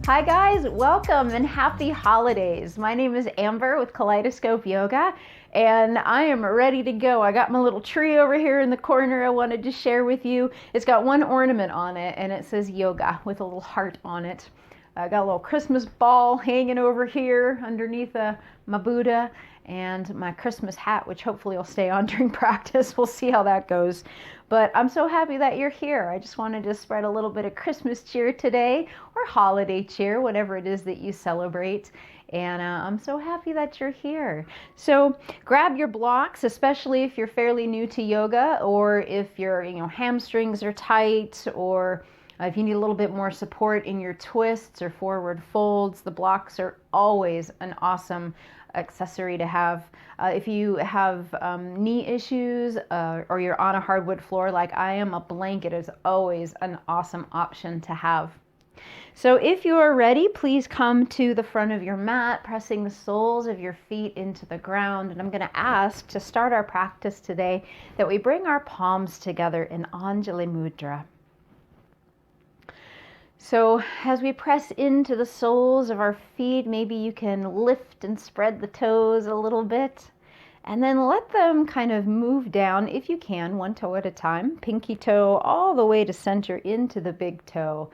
Hi guys, welcome and happy holidays. My name is Amber with Kaleidoscope Yoga and I am ready to go. I got my little tree over here in the corner I wanted to share with you. It's got one ornament on it and it says yoga with a little heart on it. I got a little Christmas ball hanging over here underneath my Buddha and my Christmas hat, which hopefully will stay on during practice. We'll see how that goes. But I'm so happy that you're here. I just wanted to spread a little bit of Christmas cheer today, or holiday cheer, whatever it is that you celebrate. And I'm so happy that you're here. So grab your blocks, especially if you're fairly new to yoga, or if your hamstrings are tight, or if you need a little bit more support in your twists or forward folds. The blocks are always an awesome accessory to have. If you have knee issues or you're on a hardwood floor like I am, a blanket is always an awesome option to have. So if you are ready, please come to the front of your mat, pressing the soles of your feet into the ground. And I'm going to ask to start our practice today that we bring our palms together in Anjali Mudra. So as we press into the soles of our feet, maybe you can lift and spread the toes a little bit, and then let them kind of move down, if you can, one toe at a time, pinky toe all the way to center into the big toe.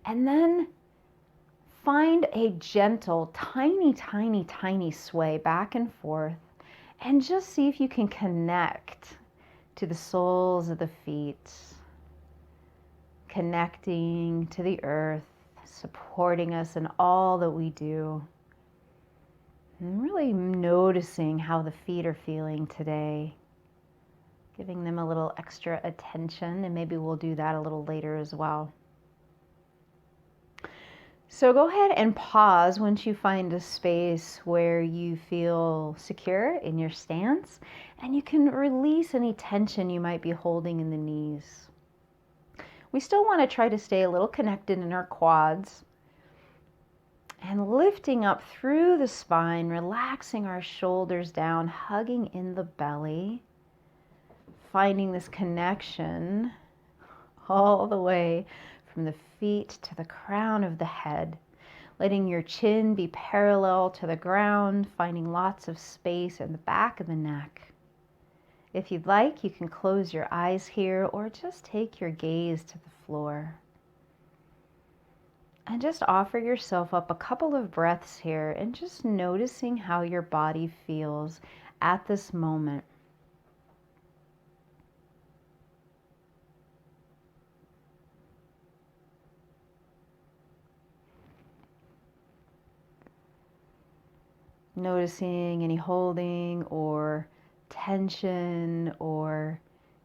And then find a gentle, tiny, tiny, tiny sway back and forth, and just see if you can connect to the soles of the feet. Connecting to the earth, supporting us in all that we do. And really noticing how the feet are feeling today. Giving them a little extra attention, and maybe we'll do that a little later as well. So go ahead and pause once you find a space where you feel secure in your stance, and you can release any tension you might be holding in the knees. We still want to try to stay a little connected in our quads and lifting up through the spine, relaxing our shoulders down, hugging in the belly, finding this connection all the way from the feet to the crown of the head, letting your chin be parallel to the ground, finding lots of space in the back of the neck. If you'd like, you can close your eyes here or just take your gaze to the floor. And just offer yourself up a couple of breaths here and just noticing how your body feels at this moment. Noticing any holding or tension or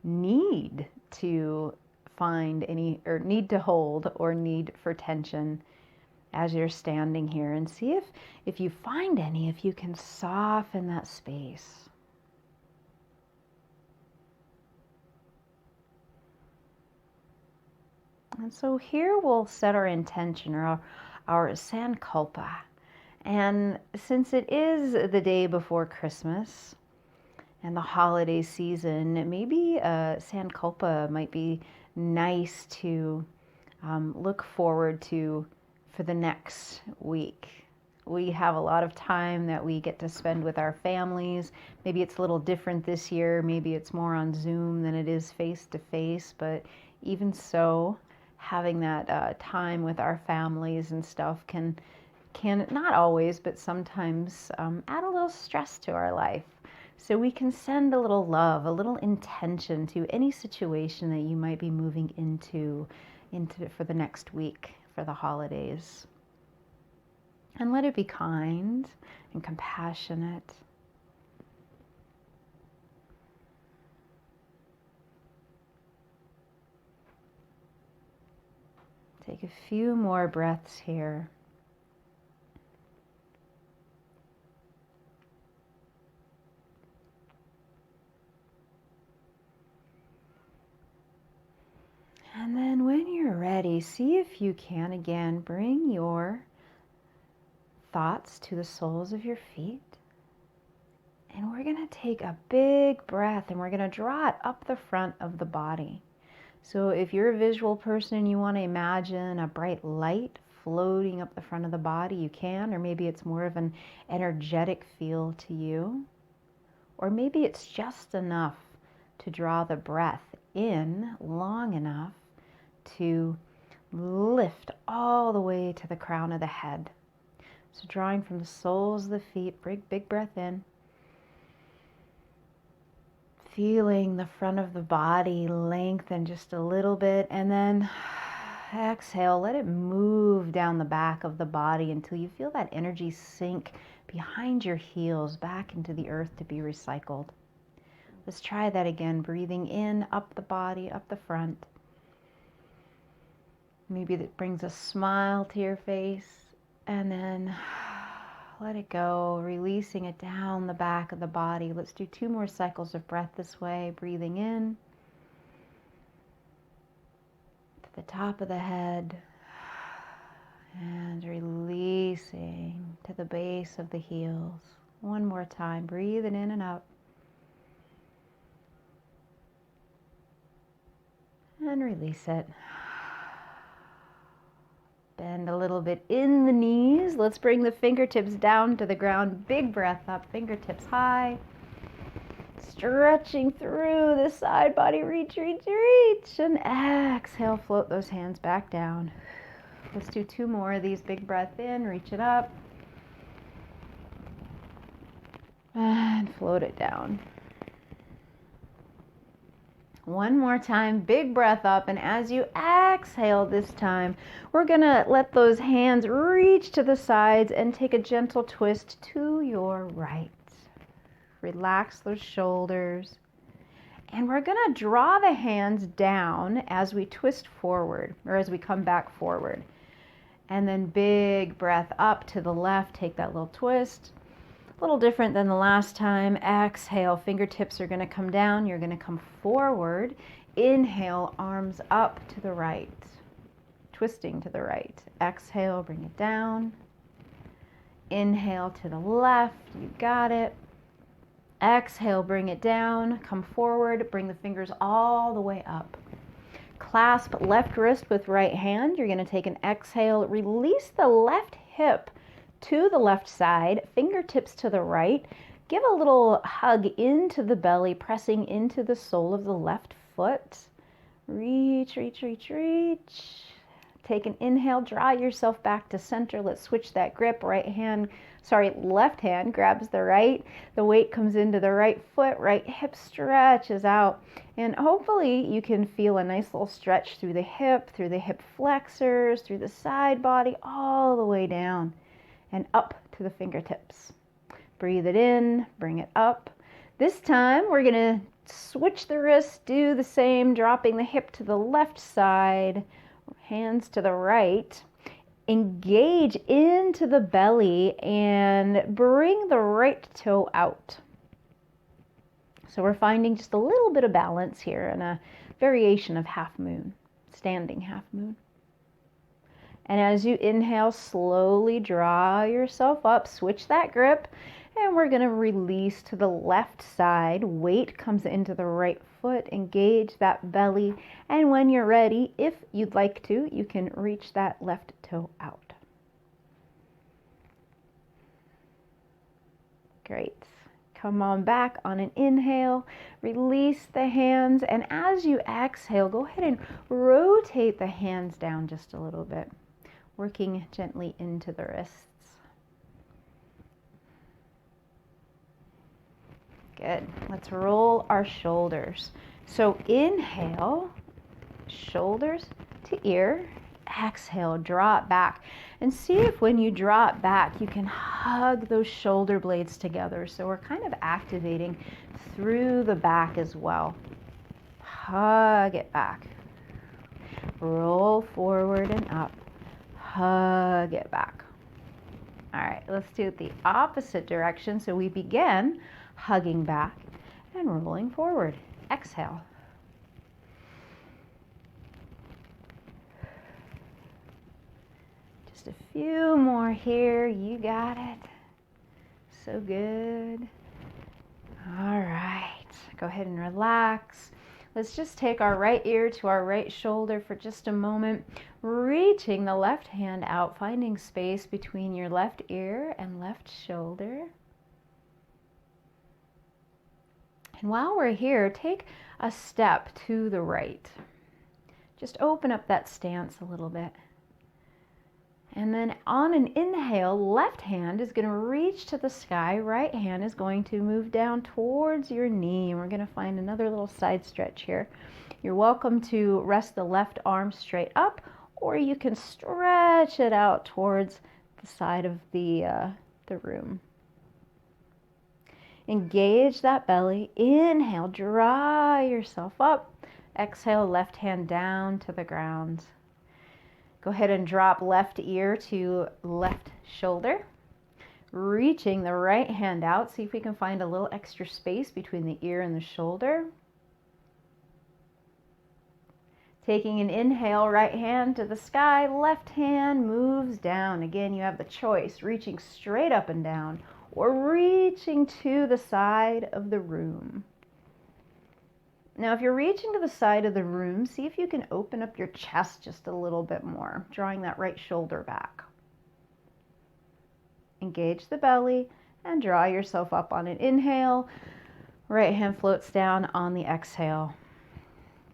need to find any, or need to hold or need for tension as you're standing here, and see if you find any, if you can soften that space. And so here we'll set our intention, or our sankalpa. And since it is the day before Christmas and the holiday season, maybe sankalpa might be nice to look forward to for the next week. We have a lot of time that we get to spend with our families. Maybe it's a little different this year. Maybe it's more on Zoom than it is face to face, but even so, having that time with our families and stuff can not always, but sometimes add a little stress to our life. So we can send a little love, a little intention to any situation that you might be moving into for the next week, for the holidays. And let it be kind and compassionate. Take a few more breaths here. And then when you're ready, see if you can again bring your thoughts to the soles of your feet. And we're going to take a big breath and we're going to draw it up the front of the body. So if you're a visual person, you want to imagine a bright light floating up the front of the body, you can, or maybe it's more of an energetic feel to you, or maybe it's just enough to draw the breath in long enough to lift all the way to the crown of the head. So drawing from the soles of the feet, big breath in. Feeling the front of the body lengthen just a little bit, and then exhale, let it move down the back of the body until you feel that energy sink behind your heels back into the earth to be recycled. Let's try that again, breathing in, up the body, up the front. Maybe that brings a smile to your face, and then let it go, releasing it down the back of the body. Let's do 2 more cycles of breath this way, breathing in to the top of the head and releasing to the base of the heels. One more time, breathing in and up. And release it. Bend a little bit in the knees. Let's bring the fingertips down to the ground. Big breath up, fingertips high. Stretching through the side body. Reach, reach, reach. And exhale, float those hands back down. Let's do 2 more of these. Big breath in, reach it up. And float it down. One more time, big breath up, and as you exhale this time, we're gonna let those hands reach to the sides and take a gentle twist to your right. Relax those shoulders, and we're gonna draw the hands down as we twist forward, or as we come back forward. And then big breath up to the left, take that little twist. A little different than the last time. Exhale, fingertips are going to come down. You're going to come forward. Inhale, arms up to the right. Twisting to the right. Exhale, bring it down. Inhale to the left. You got it. Exhale, bring it down. Come forward. Bring the fingers all the way up. Clasp left wrist with right hand. You're going to take an exhale. Release the left hip to the left side, fingertips to the right. Give a little hug into the belly, pressing into the sole of the left foot. Reach, reach, reach, reach. Take an inhale, draw yourself back to center. Let's switch that grip. Left hand grabs the right. The weight comes into the right foot, right hip stretches out. And hopefully you can feel a nice little stretch through the hip flexors, through the side body, all the way down and up to the fingertips. Breathe it in, bring it up. This time we're gonna switch the wrists, do the same, dropping the hip to the left side, hands to the right. Engage into the belly and bring the right toe out. So we're finding just a little bit of balance here in a variation of half moon, standing half moon. And as you inhale, slowly draw yourself up, switch that grip, and we're going to release to the left side. Weight comes into the right foot, engage that belly, and when you're ready, if you'd like to, you can reach that left toe out. Great. Come on back on an inhale, release the hands, and as you exhale, go ahead and rotate the hands down just a little bit, working gently into the wrists. Good. Let's roll our shoulders. So inhale, shoulders to ear. Exhale, draw it back. And see if when you draw it back, you can hug those shoulder blades together. So we're kind of activating through the back as well. Hug it back. Roll forward and up. Hug it back. All right, let's do it the opposite direction. So we begin hugging back and rolling forward. Exhale. Just a few more here. You got it. So good. All right. Go ahead and relax. Let's just take our right ear to our right shoulder for just a moment, reaching the left hand out, finding space between your left ear and left shoulder. And while we're here, take a step to the right. Just open up that stance a little bit. And then on an inhale, left hand is going to reach to the sky. Right hand is going to move down towards your knee. And we're going to find another little side stretch here. You're welcome to rest the left arm straight up, or you can stretch it out towards the side of the room. Engage that belly. Inhale, draw yourself up. Exhale, left hand down to the ground. Go ahead and drop left ear to left shoulder. Reaching the right hand out. See if we can find a little extra space between the ear and the shoulder. Taking an inhale, right hand to the sky, left hand moves down. Again, you have the choice, reaching straight up and down or reaching to the side of the room. Now, if you're reaching to the side of the room, see if you can open up your chest just a little bit more, drawing that right shoulder back. Engage the belly and draw yourself up on an inhale. Right hand floats down on the exhale.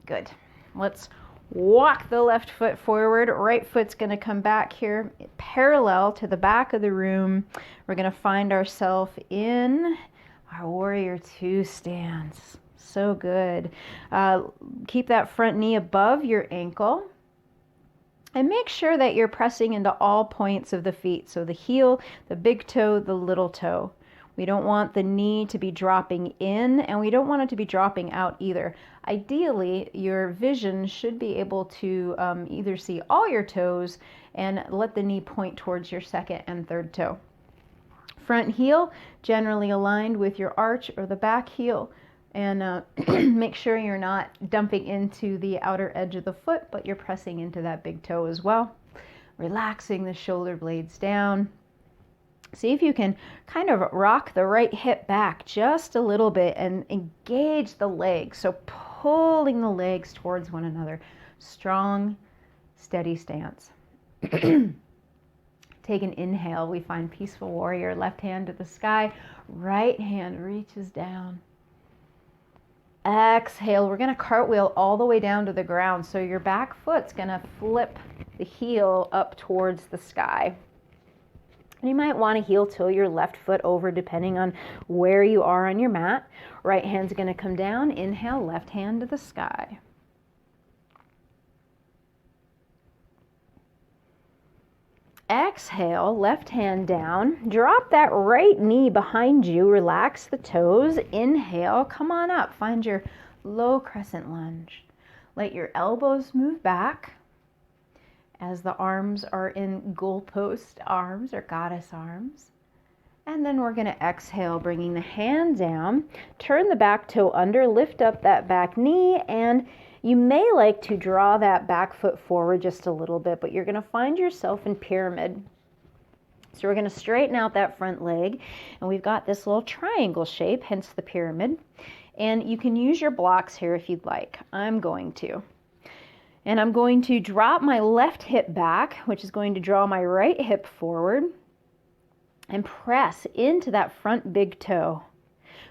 Good. Let's walk the left foot forward. Right foot's going to come back here parallel to the back of the room. We're going to find ourselves in our warrior two stance. So good. Keep that front knee above your ankle. And make sure that you're pressing into all points of the feet. So the heel, the big toe, the little toe. We don't want the knee to be dropping in, and we don't want it to be dropping out either. Ideally, your vision should be able to either see all your toes and let the knee point towards your second and third toe. Front heel generally aligned with your arch or the back heel. And make sure you're not dumping into the outer edge of the foot, but you're pressing into that big toe as well. Relaxing the shoulder blades down. See if you can kind of rock the right hip back just a little bit and engage the legs. So pulling the legs towards one another. Strong, steady stance. Take an inhale. We find peaceful warrior. Left hand to the sky. Right hand reaches down. Exhale, we're going to cartwheel all the way down to the ground. So your back foot's going to flip the heel up towards the sky. And you might want to heel toe your left foot over depending on where you are on your mat. Right hand's going to come down. Inhale, left hand to the sky. Exhale, left hand down. Drop that right knee behind you. Relax the toes. Inhale, come on up. Find your low crescent lunge. Let your elbows move back as the arms are in goalpost arms or goddess arms. And then we're going to exhale, bringing the hand down. Turn the back toe under. Lift up that back knee, and you may like to draw that back foot forward just a little bit, but you're going to find yourself in pyramid. So we're going to straighten out that front leg, and we've got this little triangle shape, hence the pyramid. And you can use your blocks here if you'd like. I'm going to. And I'm going to drop my left hip back, which is going to draw my right hip forward, and press into that front big toe.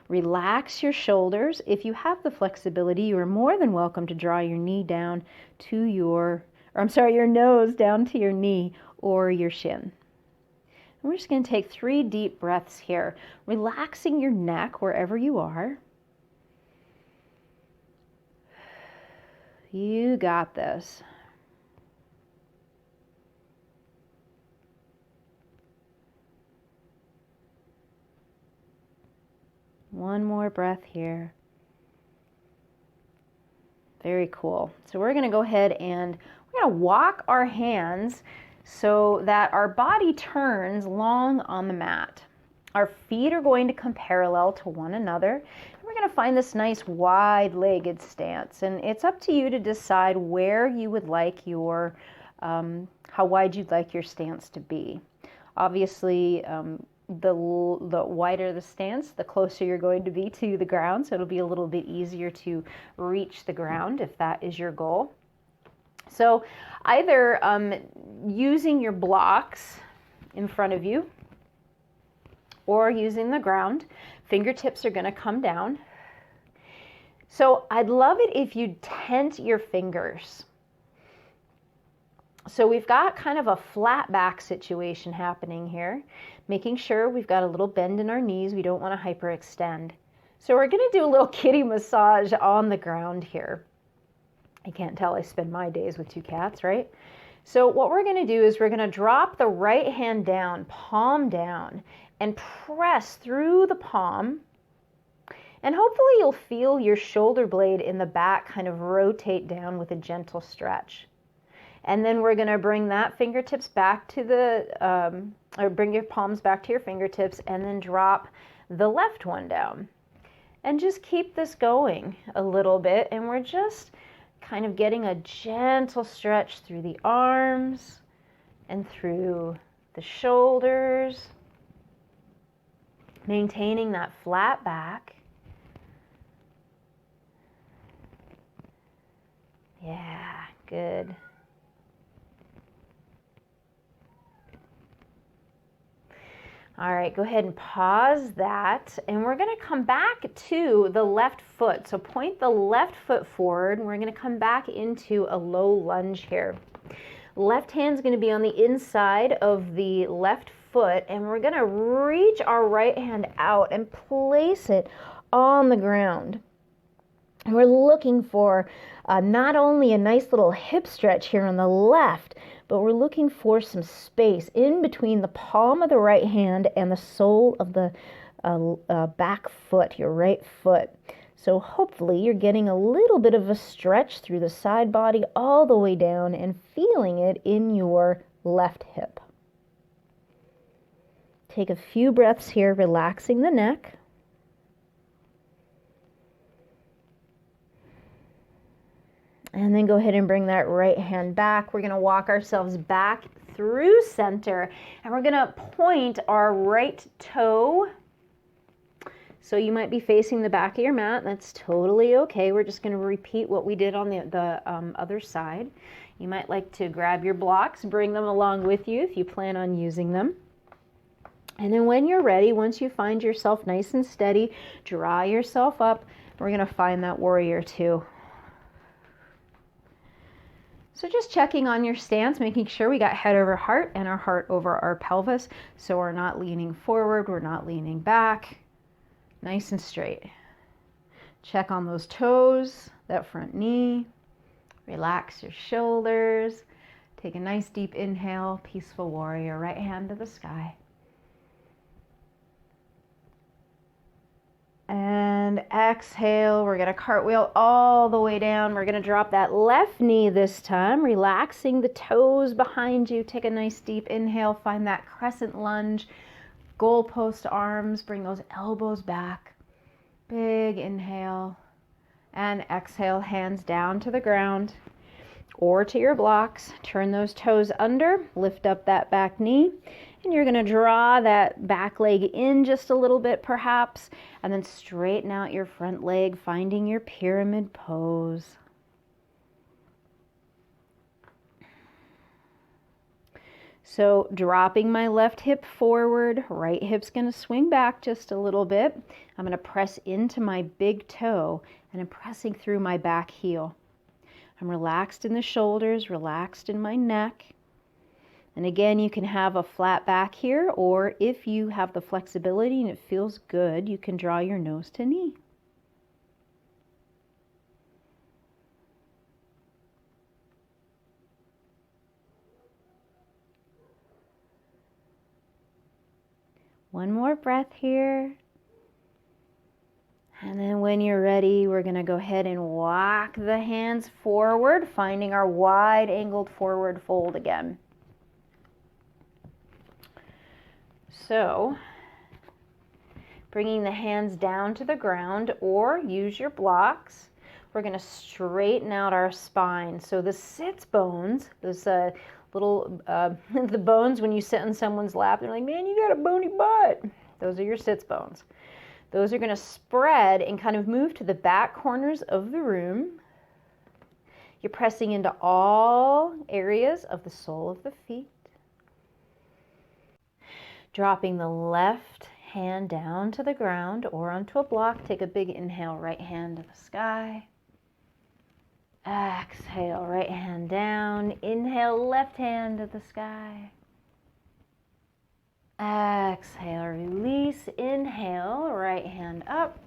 Relax your shoulders. If you have the flexibility, you are more than welcome to draw your knee down to your nose down to your knee or your shin. And we're just going to take 3 deep breaths here, relaxing your neck wherever you are. You got this. One more breath here. Very cool. So we're going to go ahead and we're going to walk our hands so that our body turns long on the mat. Our feet are going to come parallel to one another. We're going to find this nice wide-legged stance. And it's up to you to decide where you would like how wide you'd like your stance to be. Obviously, the wider the stance, the closer you're going to be to the ground. So it'll be a little bit easier to reach the ground if that is your goal. So either using your blocks in front of you or using the ground, fingertips are going to come down. So I'd love it if you tent your fingers. So we've got kind of a flat back situation happening here, making sure we've got a little bend in our knees. We don't want to hyperextend. So we're going to do a little kitty massage on the ground here. You can't tell I spend my days with two cats, right? So what we're going to do is we're going to drop the right hand down, palm down, and press through the palm. And hopefully you'll feel your shoulder blade in the back kind of rotate down with a gentle stretch. And then we're going to bring that fingertips back to the, or bring your palms back to your fingertips and then drop the left one down. And just keep this going a little bit. And we're just kind of getting a gentle stretch through the arms and through the shoulders, maintaining that flat back. Yeah, good. All right, go ahead and pause that, and we're going to come back to the left foot. So point the left foot forward, and we're going to come back into a low lunge here. Left hand's going to be on the inside of the left foot, and we're going to reach our right hand out and place it on the ground. And we're looking for not only a nice little hip stretch here on the left, but we're looking for some space in between the palm of the right hand and the sole of the back foot, your right foot. So hopefully you're getting a little bit of a stretch through the side body all the way down and feeling it in your left hip. Take a few breaths here, relaxing the neck. And then go ahead and bring that right hand back. We're going to walk ourselves back through center, and we're going to point our right toe. So you might be facing the back of your mat. That's totally okay. We're just going to repeat what we did on the other side. You might like to grab your blocks, bring them along with you if you plan on using them. And then when you're ready, once you find yourself nice and steady, draw yourself up. We're going to find that warrior two. So just checking on your stance, making sure we got head over heart and our heart over our pelvis. So we're not leaning forward, we're not leaning back. Nice and straight. Check on those toes, that front knee. Relax your shoulders. Take a nice deep inhale, peaceful warrior, right hand to the sky. And exhale, we're going to cartwheel all the way down. We're going to drop that left knee this time, relaxing the toes behind you. Take a nice deep inhale, find that crescent lunge, goalpost arms, bring those elbows back. Big inhale, and exhale, hands down to the ground or to your blocks. Turn those toes under, lift up that back knee. And you're going to draw that back leg in just a little bit perhaps, and then straighten out your front leg, finding your pyramid pose. So dropping my left hip forward, right hip's going to swing back just a little bit. I'm going to press into my big toe, and I'm pressing through my back heel. I'm relaxed in the shoulders, relaxed in my neck. And again, you can have a flat back here, or if you have the flexibility and it feels good, you can draw your nose to knee. One more breath here. And then when you're ready, we're going to go ahead and walk the hands forward, finding our wide angled forward fold again. So, bringing the hands down to the ground or use your blocks, we're going to straighten out our spine. So the sits bones, those little, the bones when you sit on someone's lap, they're like, man, you got a bony butt. Those are your sits bones. Those are going to spread and kind of move to the back corners of the room. You're pressing into all areas of the sole of the feet. Dropping the left hand down to the ground or onto a block. Take a big inhale, right hand to the sky. Exhale, right hand down. Inhale, left hand to the sky. Exhale, release. Inhale, right hand up.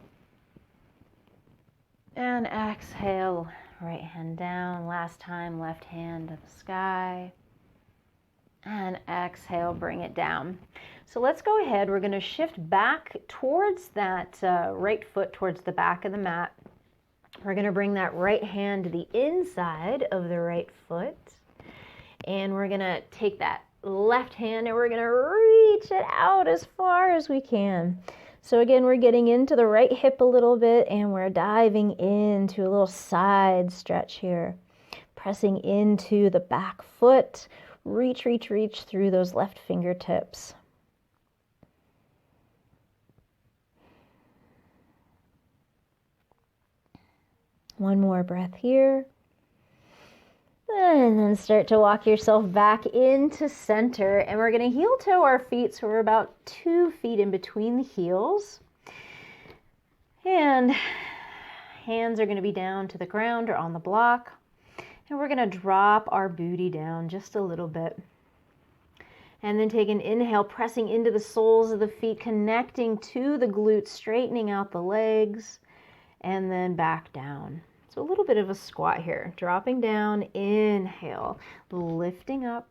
And exhale, right hand down. Last time, left hand to the sky. And exhale, bring it down. So let's go ahead. We're going to shift back towards that right foot, towards the back of the mat. We're going to bring that right hand to the inside of the right foot. And we're going to take that left hand and we're going to reach it out as far as we can. So again, we're getting into the right hip a little bit and we're diving into a little side stretch here. Pressing into the back foot. Reach, reach, reach through those left fingertips. One more breath here. And then start to walk yourself back into center. And we're going to heel toe our feet so we're about 2 feet in between the heels. And hands are going to be down to the ground or on the block. And we're going to drop our booty down just a little bit. And then take an inhale, pressing into the soles of the feet, connecting to the glutes, straightening out the legs, and then back down. So a little bit of a squat here. Dropping down, inhale, lifting up,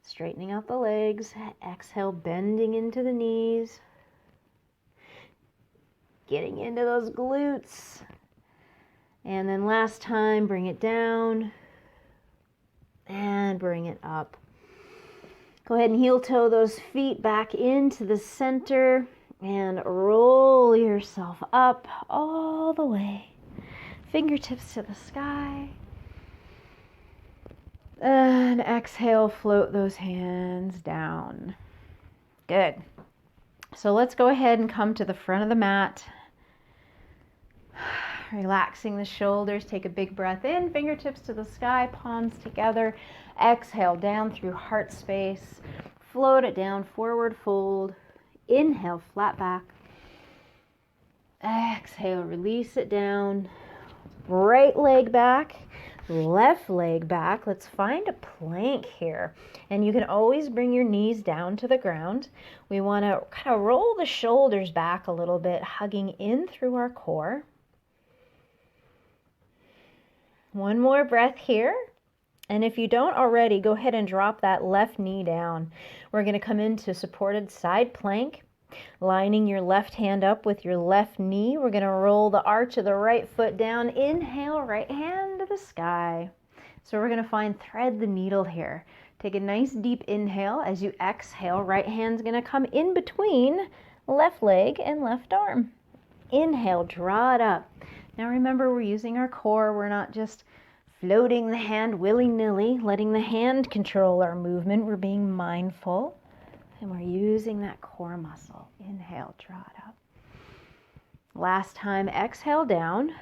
straightening out the legs. Exhale, bending into the knees. Getting into those glutes. And then last time, bring it down and bring it up. Go ahead and heel toe those feet back into the center and roll yourself up all the way. Fingertips to the sky. And exhale, float those hands down. Good. So let's go ahead and come to the front of the mat. Relaxing the shoulders, take a big breath in, fingertips to the sky, palms together. Exhale down through heart space. Float it down, forward fold. Inhale, flat back. Exhale, release it down. Right leg back, left leg back. Let's find a plank here. And you can always bring your knees down to the ground. We want to kind of roll the shoulders back a little bit, hugging in through our core. One more breath here. And if you don't already, go ahead and drop that left knee down. We're going to come into supported side plank, lining your left hand up with your left knee. We're going to roll the arch of the right foot down. Inhale, right hand to the sky. So we're going to find thread the needle here. Take a nice deep inhale. As you exhale, right hand's going to come in between left leg and left arm. Inhale, draw it up. Now remember, we're using our core. We're not just floating the hand willy-nilly, letting the hand control our movement. We're being mindful, and we're using that core muscle. Inhale, draw it up. Last time, exhale down.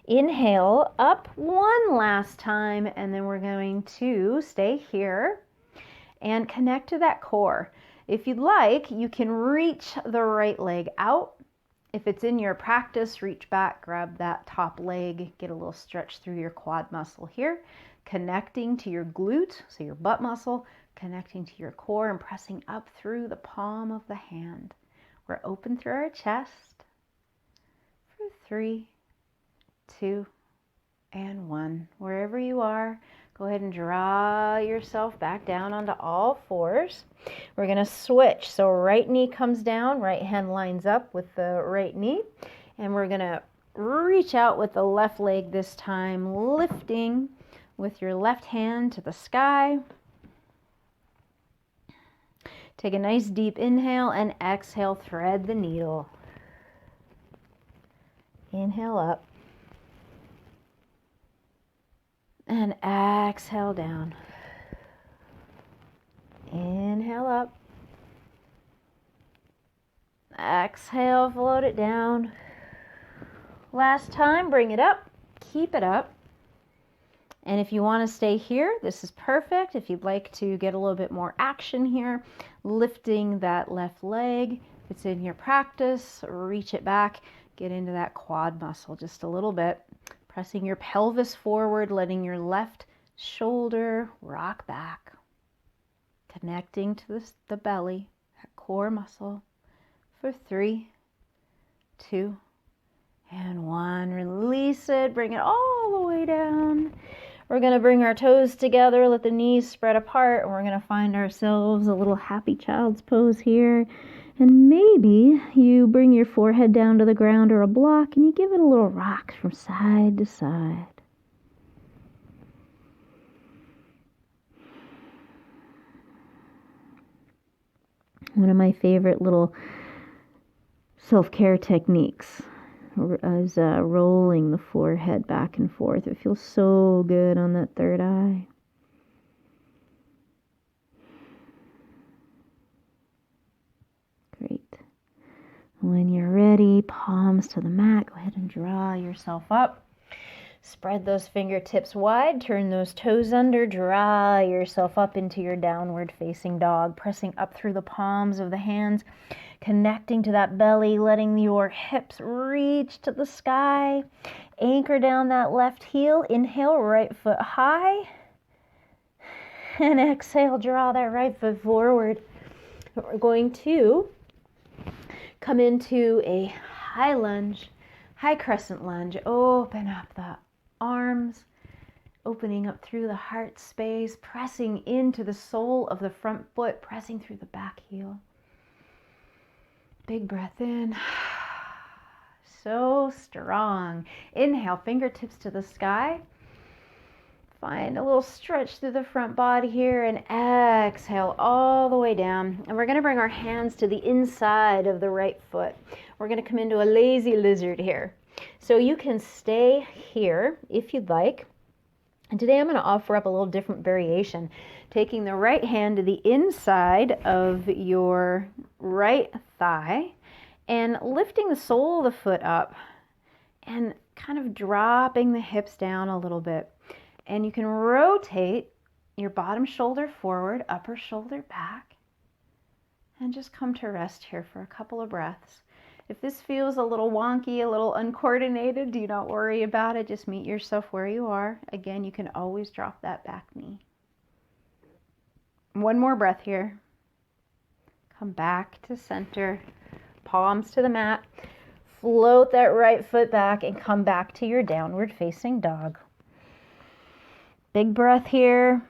Inhale up one last time, and then we're going to stay here and connect to that core. If you'd like, you can reach the right leg out. If it's in your practice, reach back, grab that top leg, get a little stretch through your quad muscle here, connecting to your glute, so your butt muscle, connecting to your core and pressing up through the palm of the hand. We're open through our chest for 3, 2, and 1. Wherever you are, go ahead and draw yourself back down onto all fours. We're going to switch. So right knee comes down, right hand lines up with the right knee. And we're going to reach out with the left leg this time, lifting with your left hand to the sky. Take a nice deep inhale and exhale, thread the needle. Inhale up. And exhale down. Inhale up. Exhale, float it down. Last time, bring it up. Keep it up. And if you want to stay here, this is perfect. If you'd like to get a little bit more action here, lifting that left leg. If it's in your practice, reach it back. Get into that quad muscle just a little bit. Pressing your pelvis forward, letting your left shoulder rock back. Connecting to the belly, that core muscle. For 3, 2, and 1. Release it. Bring it all the way down. We're going to bring our toes together, let the knees spread apart, and we're going to find ourselves a little happy child's pose here. And maybe you bring your forehead down to the ground or a block, and you give it a little rock from side to side. One of my favorite little self-care techniques is rolling the forehead back and forth. It feels so good on that third eye. Great. When you're ready, palms to the mat. Go ahead and draw yourself up. Spread those fingertips wide. Turn those toes under. Draw yourself up into your downward facing dog. Pressing up through the palms of the hands. Connecting to that belly, letting your hips reach to the sky. Anchor down that left heel. Inhale, right foot high. And exhale, draw that right foot forward. We're going to come into a high lunge, high crescent lunge. Open up the arms, opening up through the heart space, pressing into the sole of the front foot, pressing through the back heel. Big breath in. So strong. Inhale, fingertips to the sky. Find a little stretch through the front body here and exhale all the way down. And we're going to bring our hands to the inside of the right foot. We're going to come into a lazy lizard here. So you can stay here if you'd like. And today I'm going to offer up a little different variation. Taking the right hand to the inside of your right thigh and lifting the sole of the foot up and kind of dropping the hips down a little bit. And you can rotate your bottom shoulder forward, upper shoulder back, and just come to rest here for a couple of breaths. If this feels a little wonky, a little uncoordinated, do not worry about it. Just meet yourself where you are. Again, you can always drop that back knee. One more breath here. Come back to center, palms to the mat. Float that right foot back and come back to your downward facing dog. Big breath here.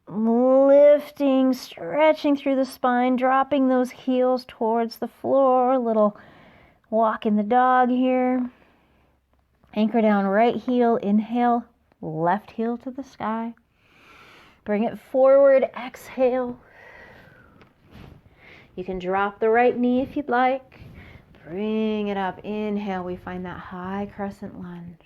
Lifting, stretching through the spine, dropping those heels towards the floor. Little walk in the dog here. Anchor down right heel, inhale, left heel to the sky. Bring it forward, exhale. You can drop the right knee if you'd like. Bring it up, inhale, we find that high crescent lunge.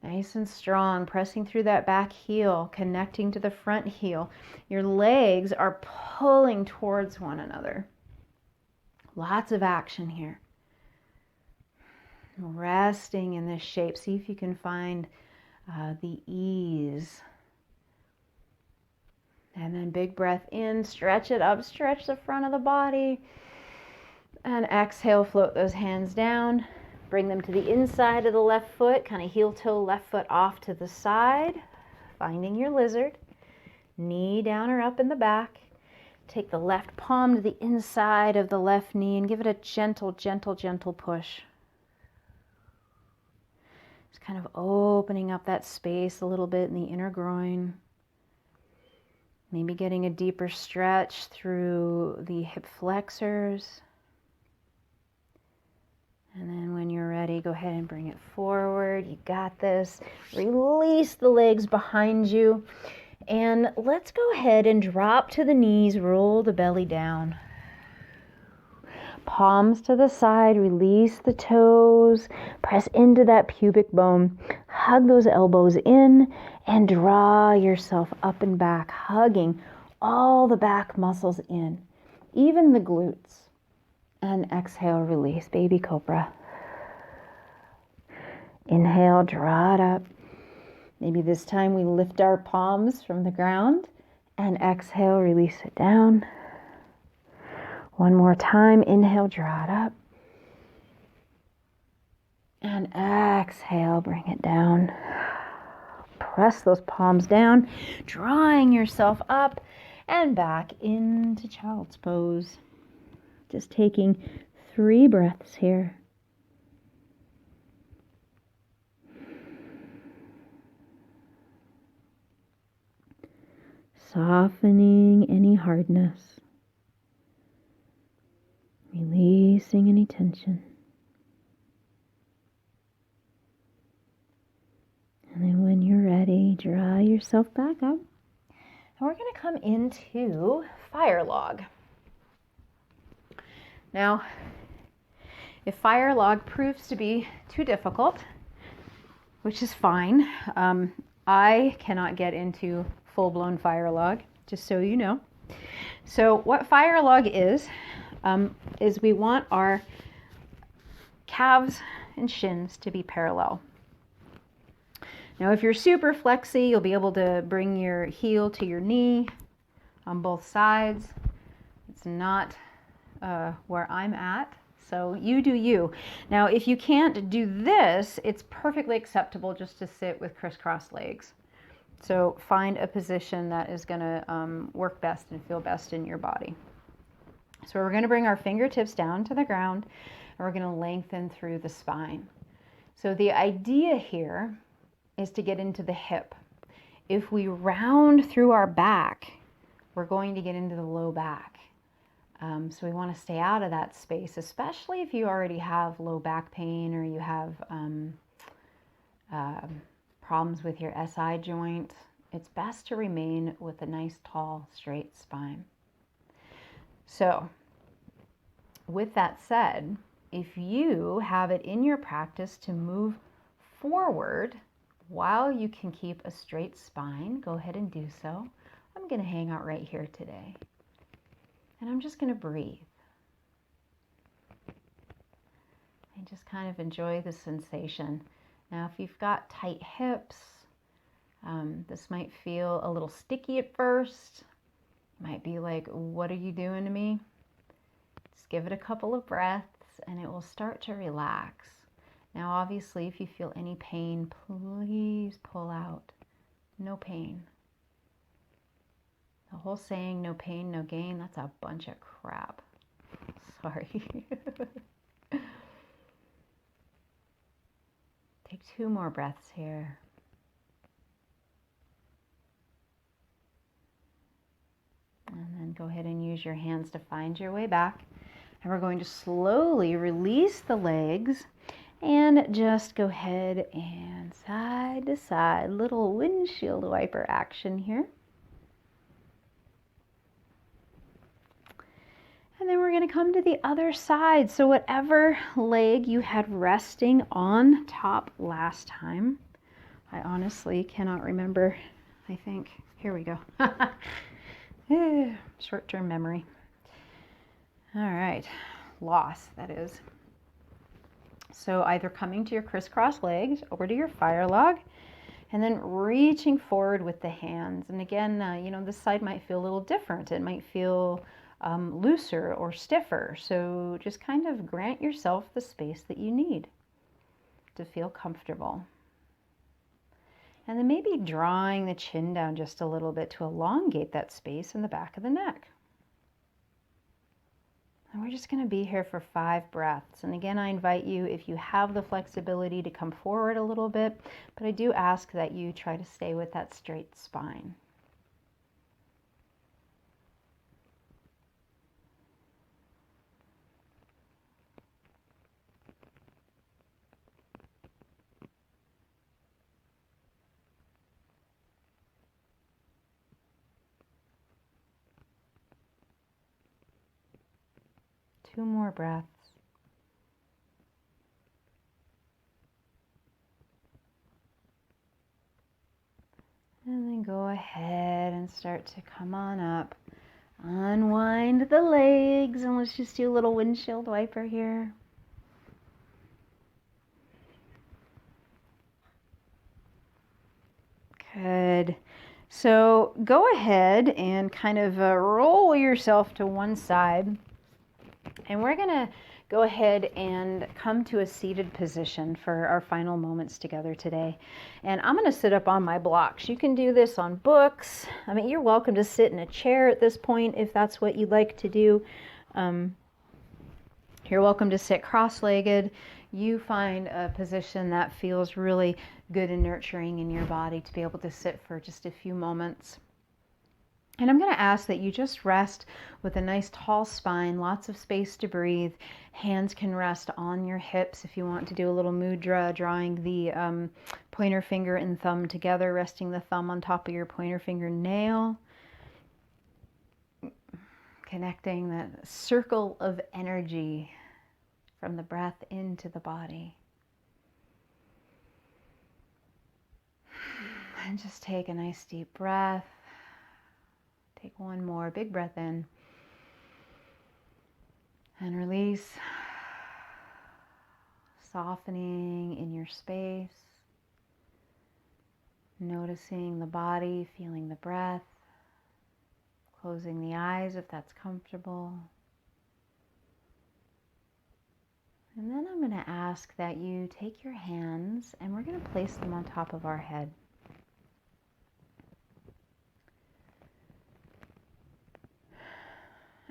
Nice and strong, pressing through that back heel, connecting to the front heel. Your legs are pulling towards one another. Lots of action here. Resting in this shape. See if you can find the ease. And then big breath in, stretch it up, stretch the front of the body. And exhale, float those hands down. Bring them to the inside of the left foot, kind of heel toe left foot off to the side, finding your lizard. Knee down or up in the back. Take the left palm to the inside of the left knee and give it a gentle, gentle, gentle push. Just kind of opening up that space a little bit in the inner groin. Maybe getting a deeper stretch through the hip flexors. And then when you're ready, go ahead and bring it forward. You got this. Release the legs behind you. And let's go ahead and drop to the knees, roll the belly down. Palms to the side, release the toes, press into that pubic bone, hug those elbows in, and draw yourself up and back, hugging all the back muscles in, even the glutes. And exhale, release, baby cobra. Inhale, draw it up. Maybe this time we lift our palms from the ground, and exhale, release it down. One more time, inhale, draw it up. And exhale, bring it down. Press those palms down, drawing yourself up and back into child's pose. Just taking 3 breaths here. Softening any hardness. Releasing any tension. And then when you're ready, draw yourself back up. And we're going to come into fire log. Now, if fire log proves to be too difficult, which is fine, I cannot get into full-blown fire log, just so you know. So what fire log is we want our calves and shins to be parallel. Now, if you're super flexy, you'll be able to bring your heel to your knee on both sides. It's not where I'm at, so you do you. Now, if you can't do this, it's perfectly acceptable just to sit with crisscross legs. So find a position that is going to work best and feel best in your body. So we're going to bring our fingertips down to the ground, and we're going to lengthen through the spine. So the idea here is to get into the hip. If we round through our back, we're going to get into the low back. So we want to stay out of that space, especially if you already have low back pain or you have problems with your SI joint. It's best to remain with a nice, tall, straight spine. So with that said, if you have it in your practice to move forward while you can keep a straight spine, go ahead and do so. I'm going to hang out right here today. And I'm just going to breathe. And just kind of enjoy the sensation. Now, if you've got tight hips, this might feel a little sticky at first. Might be like, what are you doing to me? Just give it a couple of breaths and it will start to relax. Now, obviously, if you feel any pain, please pull out. No pain. The whole saying, no pain, no gain, that's a bunch of crap. Sorry. Take 2 more breaths here. And then go ahead and use your hands to find your way back. And we're going to slowly release the legs and just go ahead and side to side, little windshield wiper action here. And then we're going to come to the other side. So whatever leg you had resting on top last time, I honestly cannot remember. I think, here we go. Short-term memory. All right, loss, that is. So either coming to your crisscross legs over to your fire log, and then reaching forward with the hands. And again, this side might feel a little different. It might feel looser or stiffer. So just kind of grant yourself the space that you need to feel comfortable. And then maybe drawing the chin down just a little bit to elongate that space in the back of the neck. And we're just going to be here for 5 breaths. And again, I invite you, if you have the flexibility, to come forward a little bit, but I do ask that you try to stay with that straight spine. 2 more breaths. And then go ahead and start to come on up. Unwind the legs, and let's just do a little windshield wiper here. Good. So go ahead and kind of roll yourself to one side. And we're going to go ahead and come to a seated position for our final moments together today. And I'm going to sit up on my blocks. You can do this on books. I mean, you're welcome to sit in a chair at this point if that's what you'd like to do. You're welcome to sit cross-legged. You find a position that feels really good and nurturing in your body to be able to sit for just a few moments. And I'm going to ask that you just rest with a nice tall spine, lots of space to breathe. Hands can rest on your hips if you want to do a little mudra, drawing the pointer finger and thumb together, resting the thumb on top of your pointer finger nail. Connecting that circle of energy from the breath into the body. And just take a nice deep breath. Take one more big breath in. And release. Softening in your space. Noticing the body, feeling the breath. Closing the eyes if that's comfortable. And then I'm going to ask that you take your hands and we're going to place them on top of our head.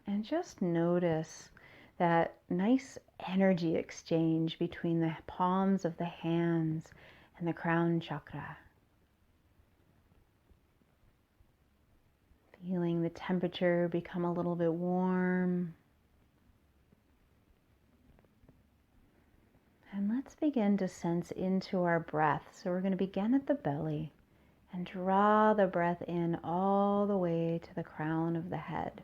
And just notice that nice energy exchange between the palms of the hands and the crown chakra. Feeling the temperature become a little bit warm. And let's begin to sense into our breath. So we're going to begin at the belly and draw the breath in all the way to the crown of the head.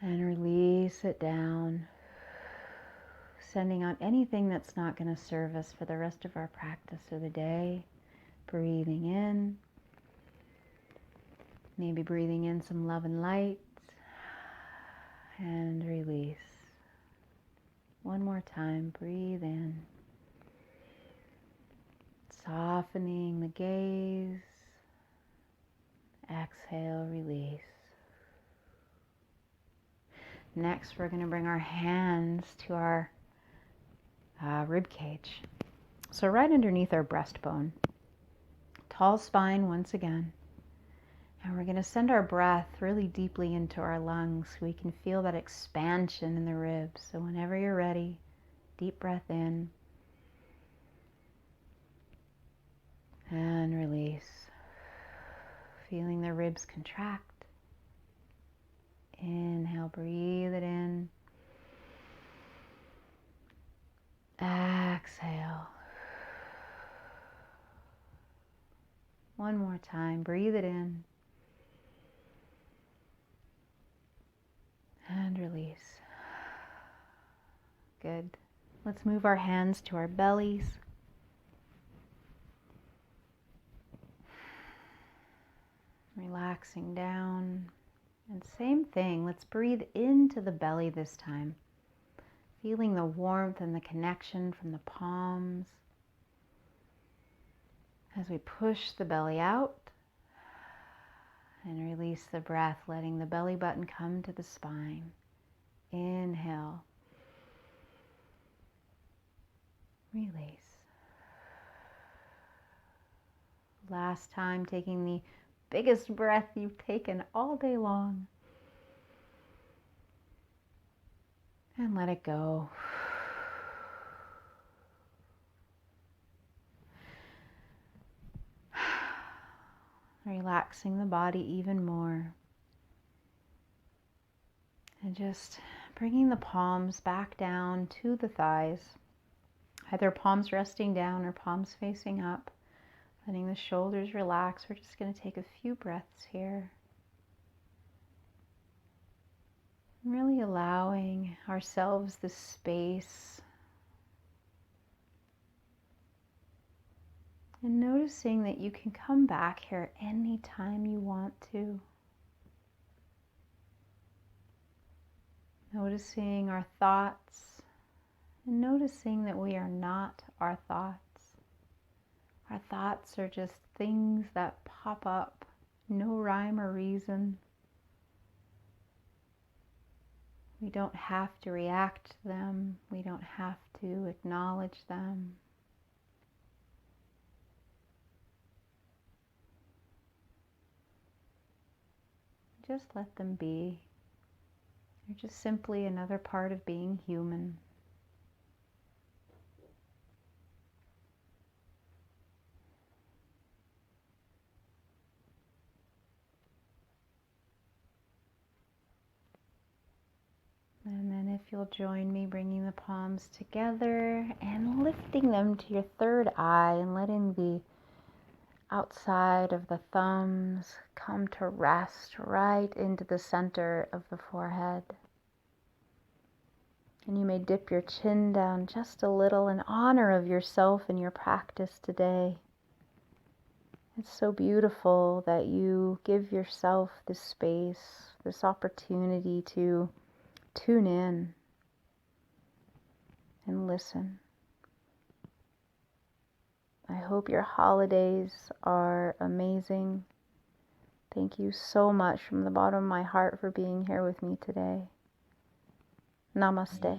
And release it down, sending out anything that's not going to serve us for the rest of our practice or the day. Breathing in, maybe breathing in some love and light, and release. One more time, breathe in, softening the gaze, exhale, release. Next, we're going to bring our hands to our rib cage. So right underneath our breastbone. Tall spine once again. And we're going to send our breath really deeply into our lungs so we can feel that expansion in the ribs. So whenever you're ready, deep breath in. And release. Feeling the ribs contract. Inhale, breathe it in. Exhale. One more time, breathe it in. And release. Good. Let's move our hands to our bellies. Relaxing down. And same thing, let's breathe into the belly this time. Feeling the warmth and the connection from the palms. As we push the belly out and release the breath, letting the belly button come to the spine. Inhale. Release. Last time, taking the biggest breath you've taken all day long. And let it go. Relaxing the body even more. And just bringing the palms back down to the thighs. Either palms resting down or palms facing up. Letting the shoulders relax. We're just going to take a few breaths here. Really allowing ourselves the space and noticing that you can come back here anytime you want to. Noticing our thoughts and noticing that we are not our thoughts. Our thoughts are just things that pop up, no rhyme or reason. We don't have to react to them. We don't have to acknowledge them. Just let them be. They're just simply another part of being human. And then if you'll join me bringing the palms together and lifting them to your third eye and letting the outside of the thumbs come to rest right into the center of the forehead. And you may dip your chin down just a little in honor of yourself and your practice today. It's so beautiful that you give yourself this space, this opportunity to tune in and listen. I hope your holidays are amazing. Thank you so much from the bottom of my heart for being here with me today. Namaste.